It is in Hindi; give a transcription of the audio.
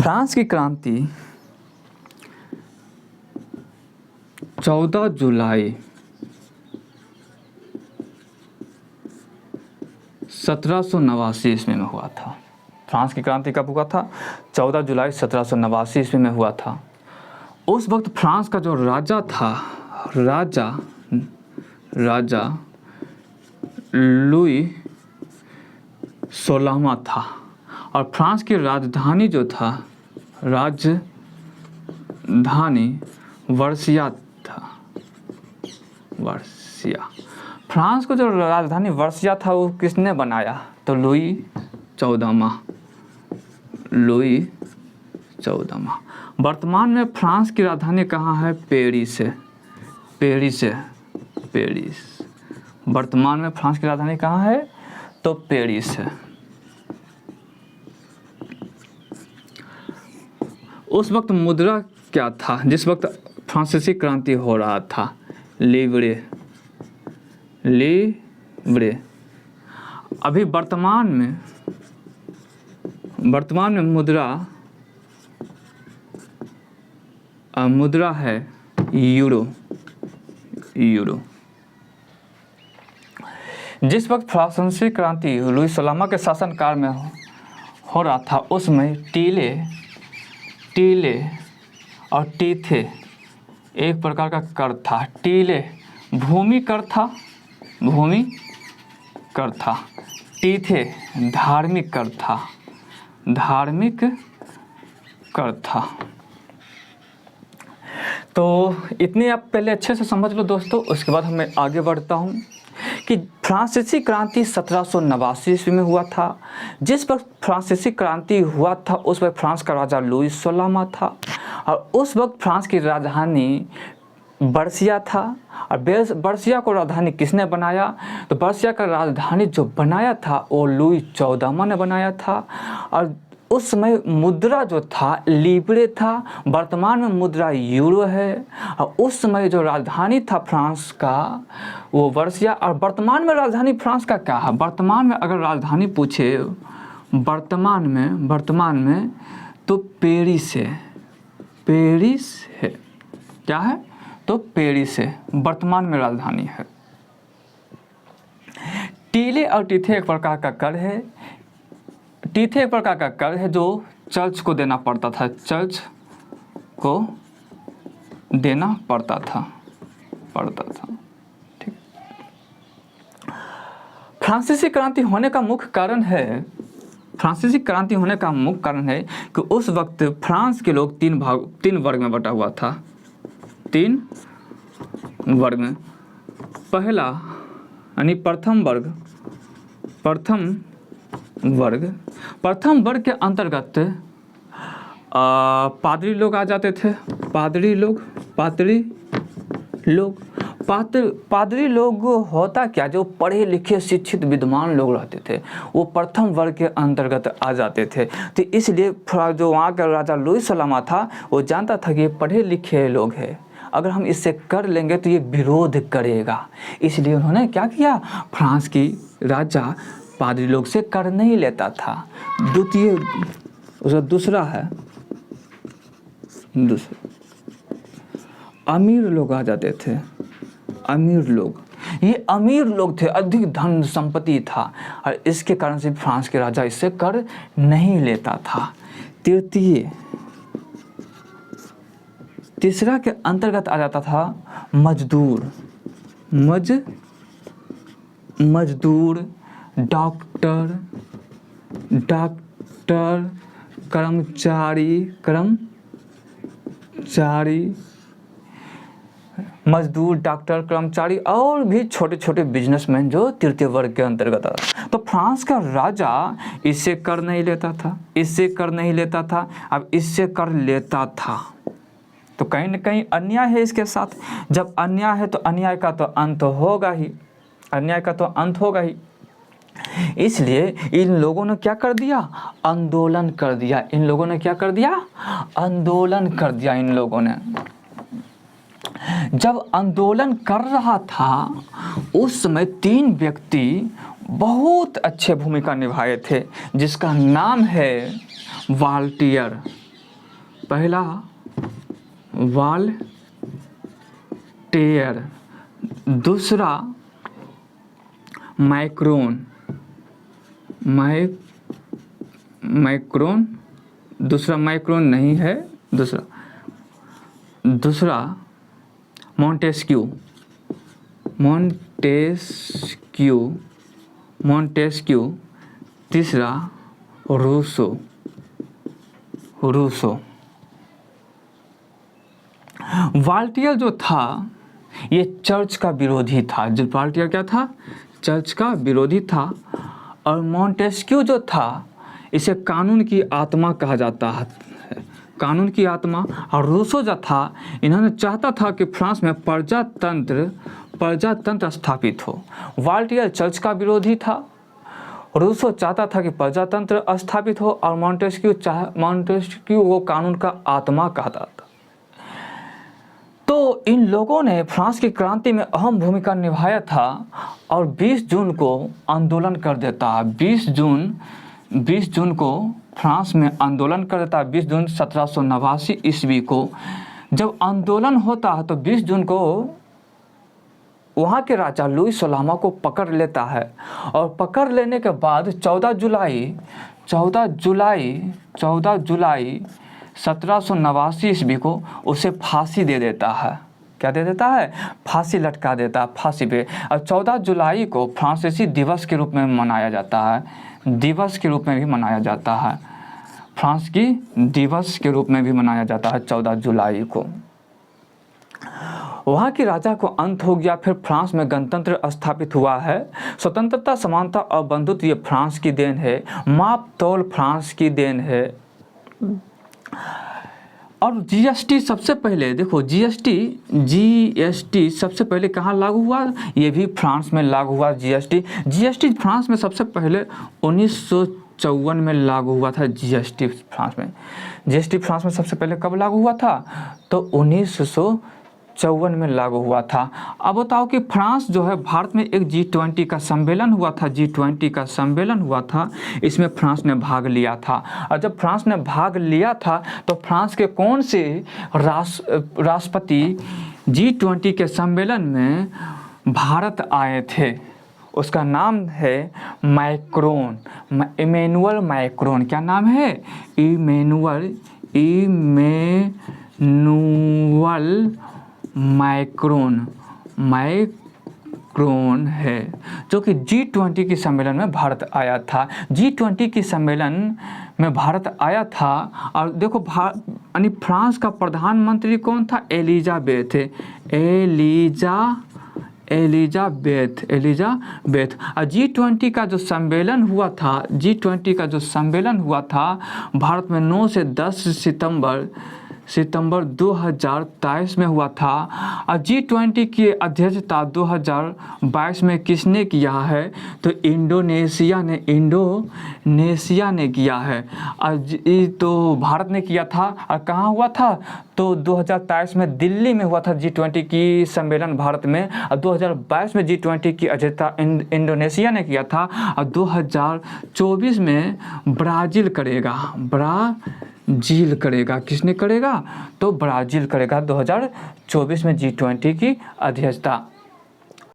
फ्रांस की क्रांति 14 जुलाई 1789 ईस्वी में हुआ था। फ्रांस की क्रांति कब हुआ था? 14 जुलाई 1789 ईस्वी में हुआ था। उस वक्त फ्रांस का जो राजा था, राजा लुई 16वां था, और फ्रांस की राजधानी जो था, राजधानी वर्सिया था। वर्सिया। फ्रांस को जो राजधानी वर्सिया था वो किसने बनाया? तो लुई 14वां। वर्तमान में फ्रांस की राजधानी कहाँ है? पेरिस। वर्तमान में फ्रांस की राजधानी कहाँ है? तो पेरिस है। उस वक्त मुद्रा क्या था जिस वक्त फ्रांसीसी क्रांति हो रहा था? लिब्रे। अभी वर्तमान में मुद्रा है यूरो। जिस वक्त फ्रांसीसी क्रांति लुई 16वां के शासनकाल में हो रहा था, उसमें टीले और टीथे एक प्रकार का कर था। टीले भूमि कर था, टीथे धार्मिक कर था। तो इतनी आप पहले अच्छे से समझ लो दोस्तों। उसके बाद मैं आगे बढ़ता हूँ कि फ्रांसीसी क्रांति 1789 ईस्वी में हुआ था। जिस वक्त फ्रांसीसी क्रांति हुआ था उस वक्त फ्रांस का राजा लुई 16वां था, और उस वक्त फ्रांस की राजधानी बर्सिया था। और बर्सिया को राजधानी किसने बनाया? तो बर्सिया का राजधानी जो बनाया था वो लुई 14वां ने बनाया था। और उस समय मुद्रा जो था लिब्रे था। वर्तमान में मुद्रा यूरो है। और उस समय जो राजधानी था फ्रांस का वो बर्सिया। और वर्तमान में राजधानी फ्रांस का क्या है? वर्तमान में अगर राजधानी पूछे वर्तमान में तो पेरिस है। क्या है? तो पेरिस है, वर्तमान में राजधानी है। टीले और टीथे एक प्रकार का कर है। टीथे एक प्रकार का कर है जो चर्च को देना पड़ता था। ठीक। फ्रांसीसी क्रांति होने का मुख्य कारण है कि उस वक्त फ्रांस के लोग तीन वर्ग में बटा हुआ था। 3 वर्ग में। पहला यानी प्रथम वर्ग के अंतर्गत पादरी लोग आ जाते थे। पादरी लोग होता क्या, जो पढ़े लिखे शिक्षित विद्वान लोग रहते थे वो प्रथम वर्ग के अंतर्गत आ जाते थे। तो इसलिए जो वहाँ का राजा लुई 16वां था वो जानता था कि ये पढ़े लिखे लोग हैं, अगर हम इससे कर लेंगे तो ये विरोध करेगा। इसलिए उन्होंने क्या किया? फ्रांस की राजा पादरी लोग से कर नहीं लेता था। दूसरा अमीर लोग आ जाते थे। ये अमीर लोग थे, अधिक धन संपत्ति था, और इसके कारण से फ्रांस के राजा इससे कर नहीं लेता था। तीसरा के अंतर्गत आ जाता था मजदूर, डॉक्टर, कर्मचारी, मजदूर, डॉक्टर, कर्मचारी और भी छोटे छोटे बिजनेसमैन जो तृतीय वर्ग के अंतर्गत आता। तो फ्रांस का राजा इससे कर नहीं लेता था, अब इससे कर लेता था। तो कहीं न कहीं अन्याय है इसके साथ। जब अन्याय है तो अन्याय का तो अंत होगा ही। इसलिए इन लोगों ने क्या कर दिया? आंदोलन कर दिया। इन लोगों ने जब आंदोलन कर रहा था उस समय 3 व्यक्ति बहुत अच्छे भूमिका निभाए थे, जिसका नाम है वाल्टियर। पहला वॉल्टेयर, दूसरा मैक्रोन, मैक्रोन, दूसरा मैक्रोन नहीं है, दूसरा मॉन्टेस्क्यू, तीसरा रूसो। वॉल्टेयर जो था ये चर्च का विरोधी था। जो वॉल्टेयर क्या था? चर्च का विरोधी था। और मॉन्टेस्क्यू जो था इसे कानून की आत्मा कहा जाता है, कानून की आत्मा। और रूसो जो था इन्होंने चाहता था कि फ्रांस में प्रजातंत्र स्थापित हो। वॉल्टेयर चर्च का विरोधी था, रूसो चाहता था कि प्रजातंत्र स्थापित हो, और मॉन्टेस्क्यू वो कानून का आत्मा कहता था। तो इन लोगों ने फ्रांस की क्रांति में अहम भूमिका निभाया था और 20 जून को आंदोलन कर देता है। 20 जून को फ्रांस में आंदोलन कर देता है। 20 जून 1789 ईस्वी को जब आंदोलन होता है तो 20 जून को वहाँ के राजा लुई 16वां को पकड़ लेता है। और पकड़ लेने के बाद 14 जुलाई 1789 ईस्वी को उसे फांसी दे देता है। क्या दे देता है? फांसी लटका देता है, फांसी पे। और 14 जुलाई को फ्रांसीसी दिवस के रूप में मनाया जाता है, दिवस के रूप में भी मनाया जाता है, फ्रांस की दिवस के रूप में भी मनाया जाता है 14 जुलाई को। वहाँ के राजा को अंत हो गया। फिर फ्रांस में गणतंत्र स्थापित हुआ है। स्वतंत्रता, समानता और बंधुत्व ये फ्रांस की देन है, माप तौल फ्रांस की देन है। और जीएसटी सबसे पहले देखो, जीएसटी सबसे पहले कहाँ लागू हुआ? ये भी फ्रांस में लागू हुआ। जीएसटी फ्रांस में सबसे पहले 1954 में लागू हुआ था। जीएसटी फ्रांस में सबसे पहले कब लागू हुआ था? तो 1954 में लागू हुआ था। अब बताओ कि फ्रांस जो है, भारत में एक G20 का सम्मेलन हुआ था, G20 का सम्मेलन हुआ था, इसमें फ्रांस ने भाग लिया था। और जब फ्रांस ने भाग लिया था तो फ्रांस के कौन से राष्ट्रपति G20 के सम्मेलन में भारत आए थे? उसका नाम है मैक्रोन, इमैनुअल मैक्रोन। क्या नाम है? इमैनुअल मैक्रोन है, जो कि G20 के सम्मेलन में भारत आया था। G20 के सम्मेलन में भारत आया था। और देखो यानी फ्रांस का प्रधानमंत्री कौन था? एलिजाबेथ। और G20 का जो सम्मेलन हुआ था भारत में 9 से 10 सितंबर 2023 में हुआ था। और G20 की अध्यक्षता 2022 में किसने किया है? तो इंडोनेशिया ने किया है। तो भारत ने किया था। और कहाँ हुआ था? तो 2023 में दिल्ली में हुआ था G20 की सम्मेलन भारत में। और 2022 में G20 की अध्यक्षता इंडोनेशिया ने किया था। और 2024 में ब्राज़ील करेगा। किसने करेगा? तो ब्राज़ील करेगा 2024 में G20 की अध्यक्षता।